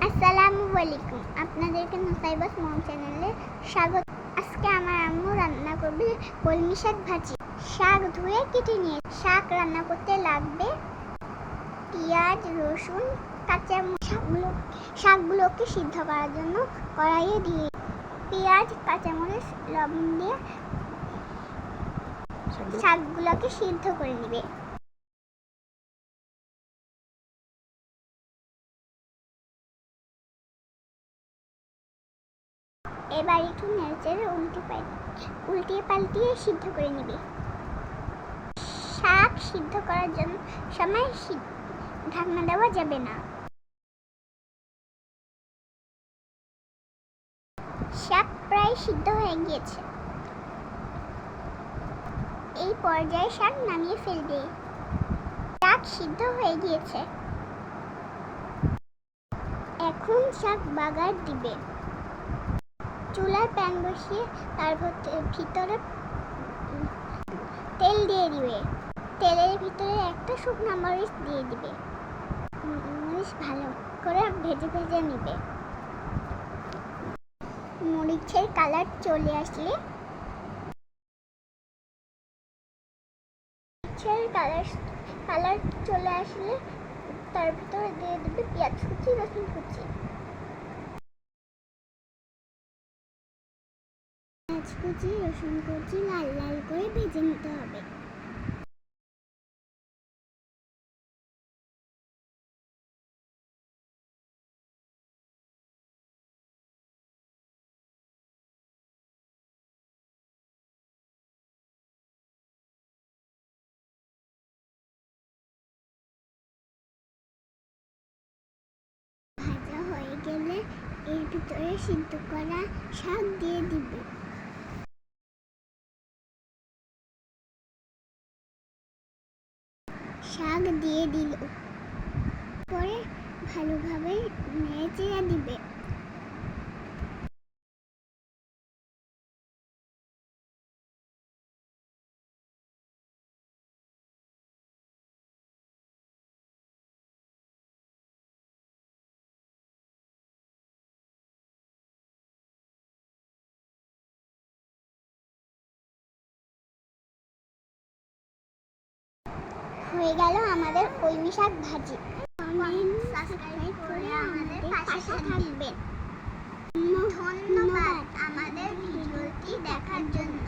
আসসালামু আলাইকুম, আপনাদেরকে নুসাইবাস মম চ্যানেলে স্বাগত। আজকে আমার আম্মু রান্না করবে কলমি শাক ভাজি। শাক ধুয়ে কেটে নিয়ে শাক রান্না করতে লাগবে পেঁয়াজ, রসুন, কাঁচা শাকগুলোকে সিদ্ধ করার জন্য কড়াইয়ে দিয়ে পেঁয়াজ, কাঁচামরিচ, লবণ দিয়ে শাকগুলোকে সিদ্ধ করে নেবে। এবার একটু নেড়েচেড়ে উল্টিয়ে পাল্টিয়ে সিদ্ধ করে নেবে। শাক সিদ্ধ করার জন্য সময় ঢাকনা দেওয়া যাবে না। শাক প্রায় সিদ্ধ হয়ে গিয়েছে। এই পর্যায়ে শাক নামিয়ে ফেলবে। শাক সিদ্ধ হয়ে গিয়েছে। এখন শাক বাগার দিবে। চুলায় প্যান বসিয়ে তার ভিতরে তেল দিয়ে দিবে। তেলের ভিতরে একটা শুকনো মরিচ দিয়ে দিবে। মরিচ ভালো করে ভেজে নিবে। মরিচের কালার চলে আসলে তার ভিতরে দিয়ে দিবে পেঁয়াজ কুচি, রসুন কুচি। পেঁয়াজ কুচি, রসুন কুচি লাল লাল করে ভেজে নিতে হবে। ভাজা হয়ে গেলে এর ভিতরে সিদ্ধ করা শাক দিয়ে দিবে। শাক দিয়ে দিল পরে ভালোভাবে নেড়ে দিবে। হয়ে গেল আমাদের কলমি শাক ভাজি। সাবস্ক্রাইব করে আমাদের পাশে থাকবেন। ধন্যবাদ আমাদের ভিডিওটি দেখার জন্য।